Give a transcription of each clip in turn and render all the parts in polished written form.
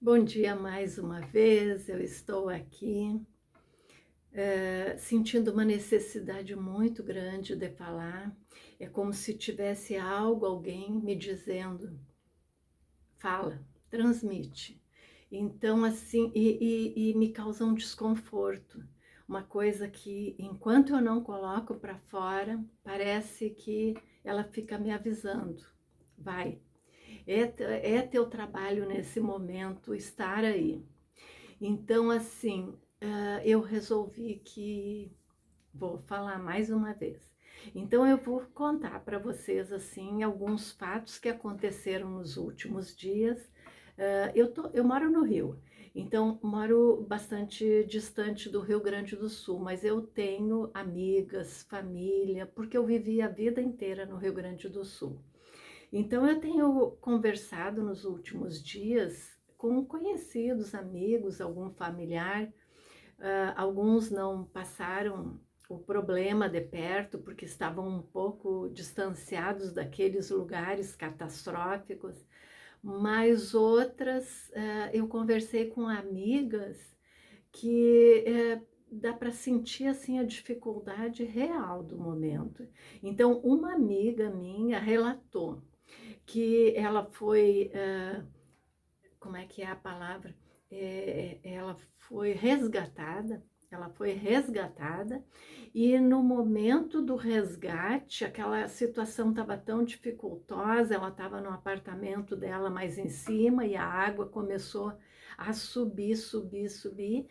Bom dia mais uma vez, eu estou aqui, sentindo uma necessidade muito grande de falar. É como se tivesse algo, alguém me dizendo: "Fala, transmite". Então, assim, e me causa um desconforto, uma coisa que enquanto eu não coloco para fora, parece que ela fica me avisando: "Vai, é teu trabalho nesse momento estar aí". Então, assim, eu resolvi que vou falar mais uma vez. Então, eu vou contar para vocês, assim, alguns fatos que aconteceram nos últimos dias. Eu moro no Rio, então moro bastante distante do Rio Grande do Sul, mas eu tenho amigas, família, porque eu vivi a vida inteira no Rio Grande do Sul. Então, eu tenho conversado nos últimos dias com conhecidos, amigos, algum familiar. Alguns não passaram o problema de perto porque estavam um pouco distanciados daqueles lugares catastróficos, mas outras, eu conversei com amigas que dá para sentir assim a dificuldade real do momento. Então, uma amiga minha relatou que ela foi, como é que é a palavra? Ela foi resgatada, e no momento do resgate, aquela situação estava tão dificultosa, ela estava no apartamento dela mais em cima, e a água começou a subir, subir, subir,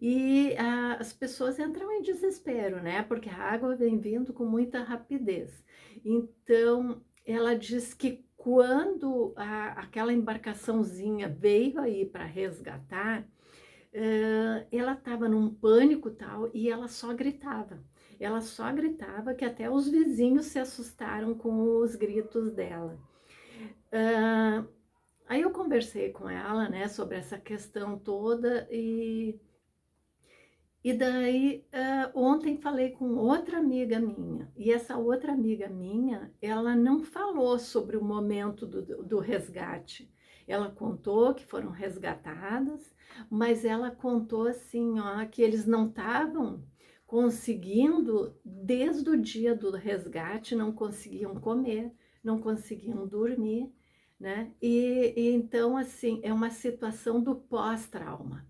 e as pessoas entram em desespero, né? Porque a água vem vindo com muita rapidez. Então, ela diz que quando aquela embarcaçãozinha veio aí para resgatar, ela estava num pânico tal e ela só gritava. Ela só gritava que até os vizinhos se assustaram com os gritos dela. Ah, Aí eu conversei com ela, né, sobre essa questão toda e daí, ontem falei com outra amiga minha, e essa outra amiga minha, ela não falou sobre o momento do resgate. Ela contou que foram resgatadas, mas ela contou assim, ó, que eles não estavam conseguindo, desde o dia do resgate, não conseguiam comer, não conseguiam dormir, né? E então, assim, é uma situação do pós-trauma.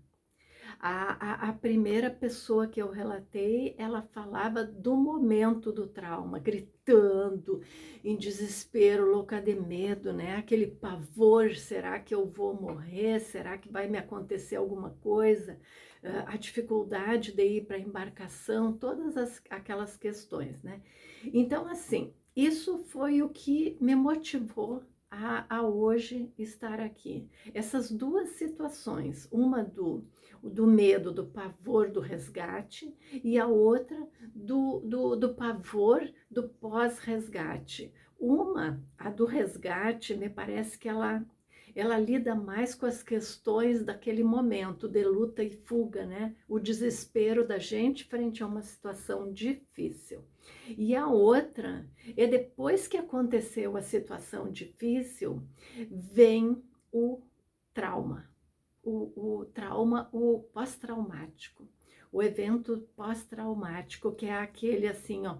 A primeira pessoa que eu relatei, ela falava do momento do trauma, gritando, em desespero, louca de medo, né? Aquele pavor, será que eu vou morrer? Será que vai me acontecer alguma coisa? A dificuldade de ir para a embarcação, todas aquelas questões, né? Então, assim, isso foi o que me motivou a hoje estar aqui. Essas duas situações, uma do medo, do pavor do resgate, e a outra do pavor do pós-resgate. A do resgate, me parece que ela lida mais com as questões daquele momento de luta e fuga, né? O desespero da gente frente a uma situação difícil. E a outra é depois que aconteceu a situação difícil, vem o trauma, o trauma, o pós-traumático, o evento pós-traumático, que é aquele assim, ó,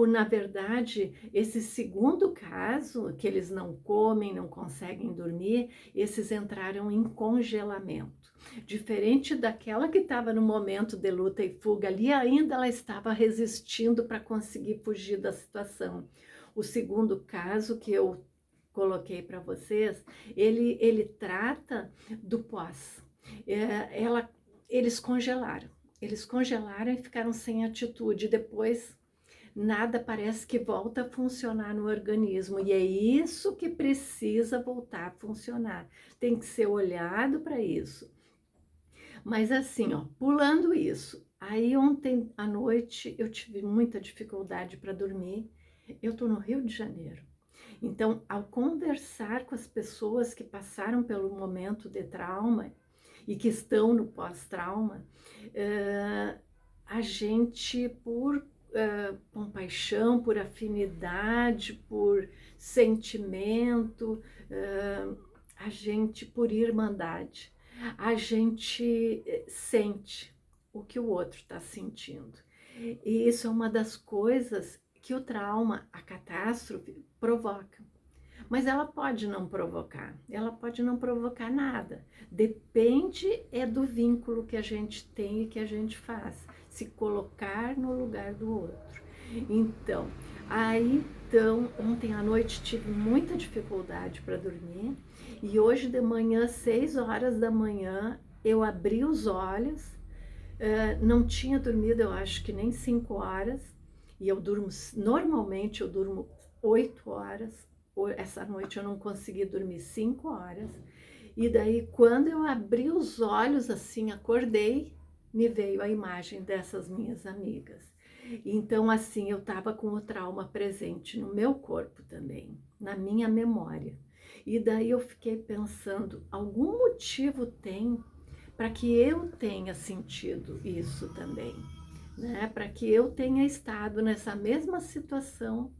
na verdade, esse segundo caso, que eles não comem, não conseguem dormir, esses entraram em congelamento. Diferente daquela que estava no momento de luta e fuga, ali ainda ela estava resistindo para conseguir fugir da situação. O segundo caso que eu coloquei para vocês, ele trata do pós. Ela, eles congelaram. Eles congelaram e ficaram sem atitude. Depois, nada parece que volta a funcionar no organismo. E é isso que precisa voltar a funcionar. Tem que ser olhado para isso. Mas assim, ó, pulando isso. Aí ontem à noite eu tive muita dificuldade para dormir. Eu estou no Rio de Janeiro. Então, ao conversar com as pessoas que passaram pelo momento de trauma e que estão no pós-trauma, a gente, por compaixão, por afinidade, por sentimento, a gente, por irmandade, a gente sente o que o outro está sentindo. E isso é uma das coisas que o trauma, a catástrofe, provoca. Mas ela pode não provocar, ela pode não provocar nada. Depende é do vínculo que a gente tem e que a gente faz, se colocar no lugar do outro. Então, ontem à noite tive muita dificuldade para dormir e hoje de manhã, 6 horas da manhã, eu abri os olhos, não tinha dormido, eu acho que nem 5 horas, e normalmente eu durmo 8 horas, essa noite eu não consegui dormir 5 horas, e daí quando eu abri os olhos assim, acordei, me veio a imagem dessas minhas amigas. Então assim, eu estava com o trauma presente no meu corpo também, na minha memória. E daí eu fiquei pensando, algum motivo tem para que eu tenha sentido isso também, né? Para que eu tenha estado nessa mesma situação,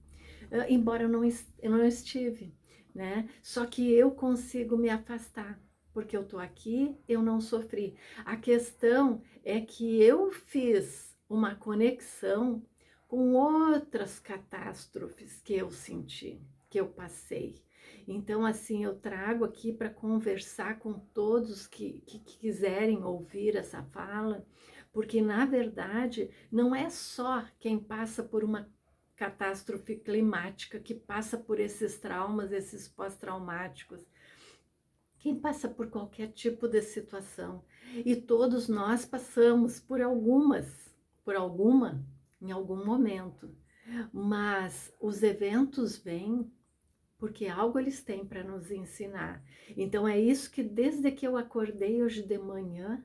embora eu não estive, né? Só que eu consigo me afastar, porque eu tô aqui, eu não sofri. A questão é que eu fiz uma conexão com outras catástrofes que eu senti, que eu passei. Então, assim, eu trago aqui para conversar com todos que quiserem ouvir essa fala, porque, na verdade, não é só quem passa por uma catástrofe climática, que passa por esses traumas, esses pós-traumáticos, quem passa por qualquer tipo de situação. E todos nós passamos por alguma, em algum momento. Mas os eventos vêm porque algo eles têm para nos ensinar. Então é isso que desde que eu acordei hoje de manhã,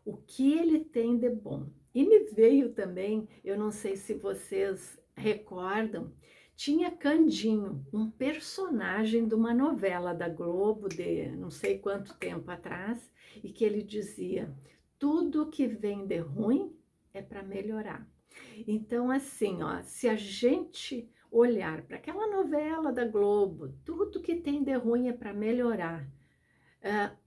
o que ele tem de bom. E me veio também, eu não sei se vocês recordam, tinha Candinho, um personagem de uma novela da Globo de não sei quanto tempo atrás, e que ele dizia: tudo que vem de ruim é para melhorar. Então, assim, ó, se a gente olhar para aquela novela da Globo, tudo que tem de ruim é para melhorar.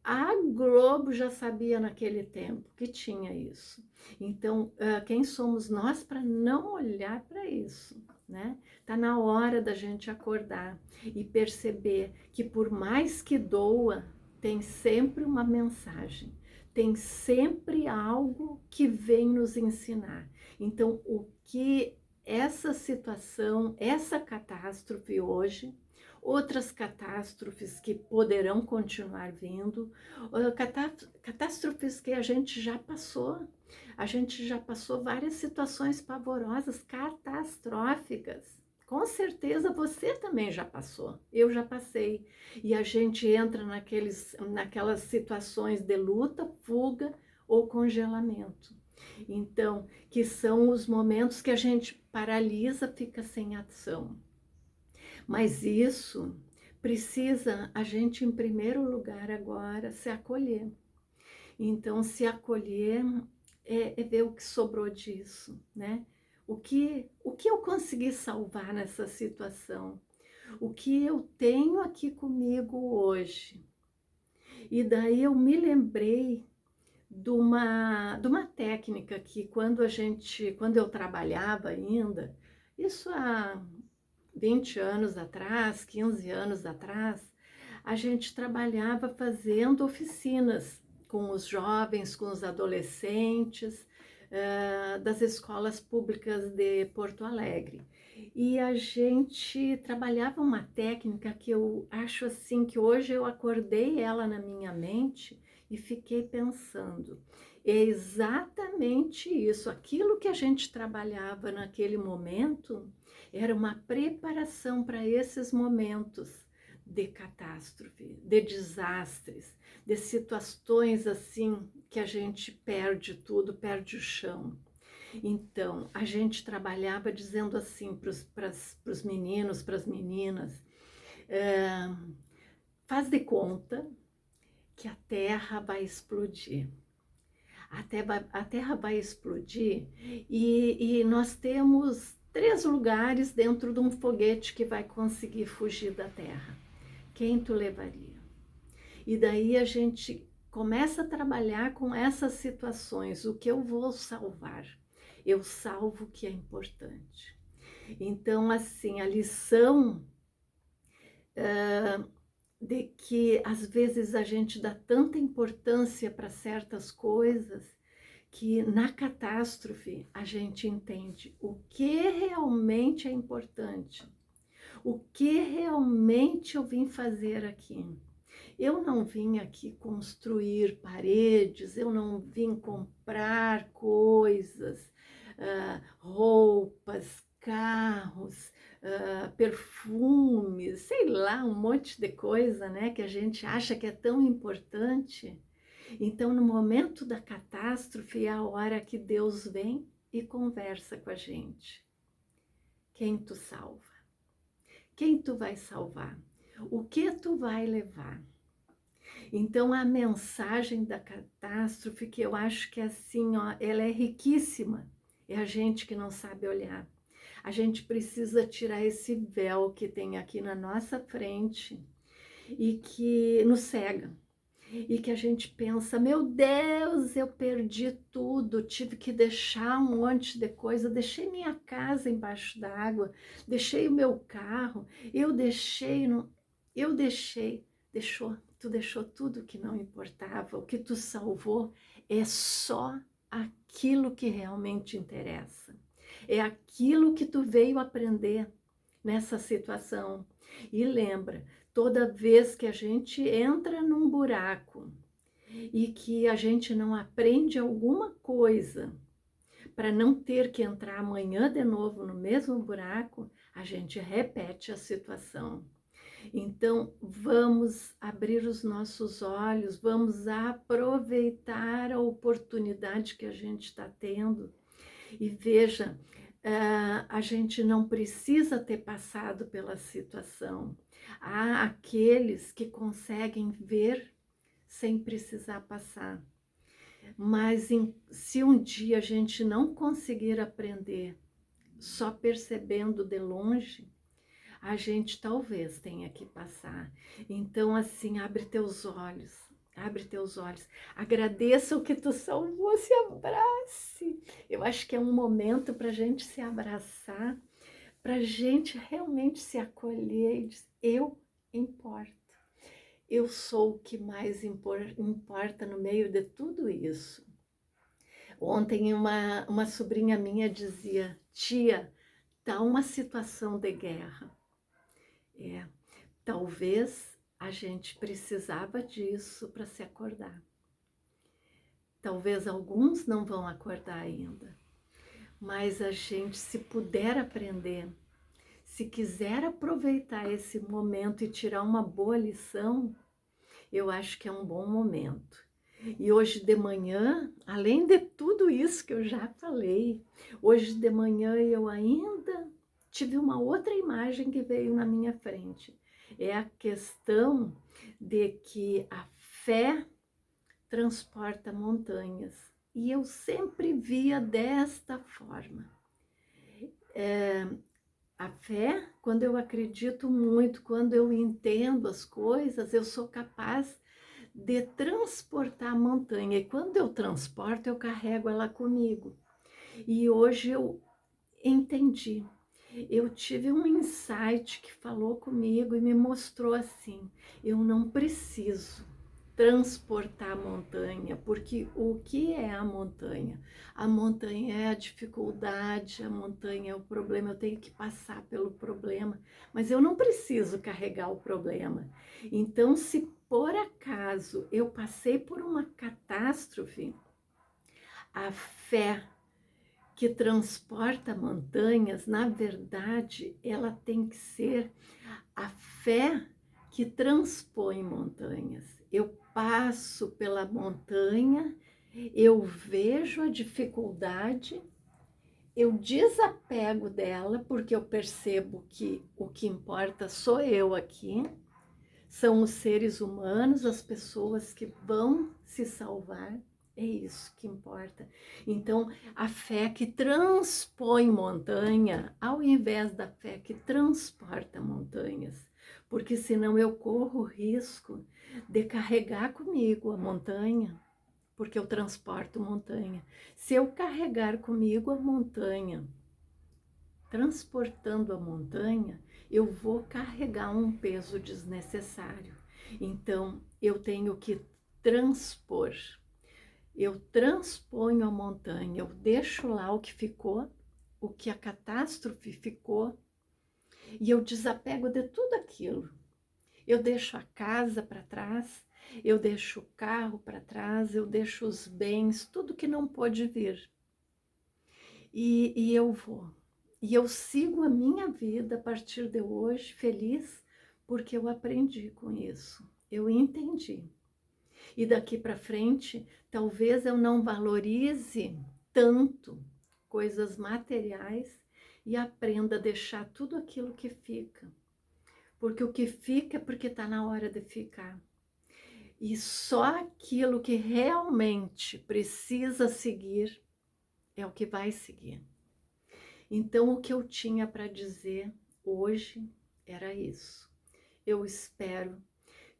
A Globo já sabia naquele tempo que tinha isso. Então, quem somos nós para não olhar para isso, né? Tá na hora da gente acordar e perceber que por mais que doa, tem sempre uma mensagem, tem sempre algo que vem nos ensinar. Então, o que essa situação, essa catástrofe hoje, outras catástrofes que poderão continuar vindo, catástrofes que a gente já passou. A gente já passou várias situações pavorosas, catastróficas. Com certeza você também já passou, eu já passei. E a gente entra naquelas situações de luta, fuga ou congelamento. Então, que são os momentos que a gente paralisa, fica sem ação. Mas isso precisa a gente, em primeiro lugar, agora se acolher. Então, se acolher é ver o que sobrou disso, né? O que eu consegui salvar nessa situação? O que eu tenho aqui comigo hoje? E daí eu me lembrei de uma técnica que quando eu trabalhava ainda, isso há 20 anos atrás, 15 anos atrás, a gente trabalhava fazendo oficinas com os jovens, com os adolescentes, das escolas públicas de Porto Alegre. E a gente trabalhava uma técnica que eu acho assim, que hoje eu acordei ela na minha mente e fiquei pensando. É exatamente isso, aquilo que a gente trabalhava naquele momento era uma preparação para esses momentos de catástrofe, de desastres, de situações assim que a gente perde tudo, perde o chão. Então, a gente trabalhava dizendo assim para os meninos, para as meninas, faz de conta que a Terra vai explodir. A Terra vai explodir e nós temos 3 lugares dentro de um foguete que vai conseguir fugir da Terra. Quem tu levaria? E daí a gente começa a trabalhar com essas situações, o que eu vou salvar. Eu salvo o que é importante. Então, assim, a lição de que às vezes a gente dá tanta importância para certas coisas que na catástrofe a gente entende o que realmente é importante, o que realmente eu vim fazer aqui. Eu não vim aqui construir paredes, eu não vim comprar coisas, roupas, carros, perfumes, sei lá, um monte de coisa, né, que a gente acha que é tão importante. Então, no momento da catástrofe, é a hora que Deus vem e conversa com a gente. Quem tu salva? Quem tu vai salvar? O que tu vai levar? Então, a mensagem da catástrofe, que eu acho que assim, ó, ela é riquíssima, é a gente que não sabe olhar. A gente precisa tirar esse véu que tem aqui na nossa frente e que nos cega. E que a gente pensa, meu Deus, eu perdi tudo, tive que deixar um monte de coisa, deixei minha casa embaixo d'água, deixei o meu carro, tu deixou tudo que não importava, o que tu salvou é só aquilo que realmente interessa, é aquilo que tu veio aprender nessa situação. E lembra, toda vez que a gente entra num buraco e que a gente não aprende alguma coisa para não ter que entrar amanhã de novo no mesmo buraco, a gente repete a situação. Então, vamos abrir os nossos olhos, vamos aproveitar a oportunidade que a gente está tendo. E veja, a gente não precisa ter passado pela situação. Há aqueles que conseguem ver sem precisar passar. Mas se um dia a gente não conseguir aprender só percebendo de longe, a gente talvez tenha que passar. Então, assim, abre teus olhos. Abre teus olhos, agradeça o que tu salvou, se abrace. Eu acho que é um momento para a gente se abraçar, para a gente realmente se acolher e dizer, eu importo. Eu sou o que mais importa no meio de tudo isso. Ontem uma sobrinha minha dizia, tia, tá uma situação de guerra. Talvez a gente precisava disso para se acordar. Talvez alguns não vão acordar ainda, mas a gente, se puder aprender, se quiser aproveitar esse momento e tirar uma boa lição, eu acho que é um bom momento. E hoje de manhã, além de tudo isso que eu já falei, hoje de manhã eu ainda tive uma outra imagem que veio na minha frente. É a questão de que a fé transporta montanhas. E eu sempre via desta forma. A fé, quando eu acredito muito, quando eu entendo as coisas, eu sou capaz de transportar a montanha. E quando eu transporto, eu carrego ela comigo. E hoje eu entendi. Eu tive um insight que falou comigo e me mostrou assim, eu não preciso transportar a montanha, porque o que é a montanha? A montanha é a dificuldade, a montanha é o problema, eu tenho que passar pelo problema, mas eu não preciso carregar o problema. Então, se por acaso eu passei por uma catástrofe, a fé que transporta montanhas, na verdade, ela tem que ser a fé que transpõe montanhas. Eu passo pela montanha, eu vejo a dificuldade, eu desapego dela, porque eu percebo que o que importa sou eu aqui, são os seres humanos, as pessoas que vão se salvar. É isso que importa. Então, a fé que transpõe montanha, ao invés da fé que transporta montanhas. porque senão eu corro o risco de carregar comigo a montanha, porque eu transporto montanha. Se eu carregar comigo a montanha, transportando a montanha, eu vou carregar um peso desnecessário. Então, eu tenho que transpor. Eu transponho a montanha, eu deixo lá o que ficou, o que a catástrofe ficou, e eu desapego de tudo aquilo. Eu deixo a casa para trás, eu deixo o carro para trás, eu deixo os bens, tudo que não pôde vir. E eu vou. E eu sigo a minha vida a partir de hoje feliz, porque eu aprendi com isso. Eu entendi. E daqui para frente, talvez eu não valorize tanto coisas materiais e aprenda a deixar tudo aquilo que fica. Porque o que fica é porque está na hora de ficar. E só aquilo que realmente precisa seguir é o que vai seguir. Então, o que eu tinha para dizer hoje era isso. Eu espero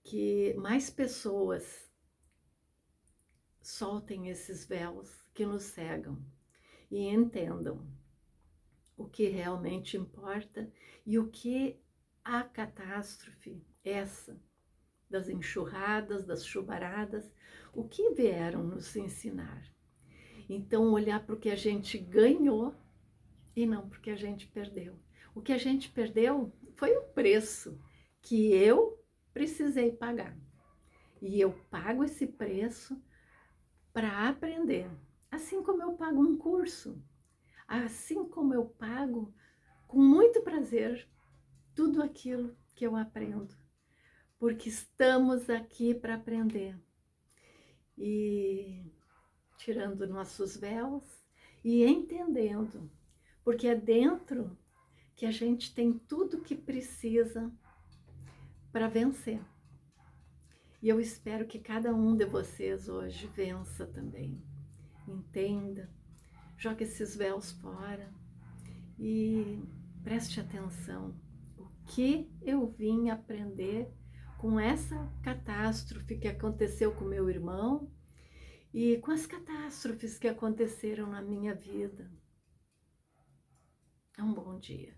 que mais pessoas soltem esses véus que nos cegam e entendam o que realmente importa e o que a catástrofe, essa das enxurradas, das chuvaradas, o que vieram nos ensinar. Então, olhar para o que a gente ganhou e não para o que a gente perdeu. O que a gente perdeu foi o preço que eu precisei pagar. E eu pago esse preço para aprender. Assim como eu pago um curso, assim como eu pago com muito prazer tudo aquilo que eu aprendo, porque estamos aqui para aprender. E tirando nossos véus e entendendo, porque é dentro que a gente tem tudo que precisa para vencer. E eu espero que cada um de vocês hoje vença também. Entenda, jogue esses véus fora e preste atenção. O que eu vim aprender com essa catástrofe que aconteceu com meu irmão e com as catástrofes que aconteceram na minha vida. É um bom dia.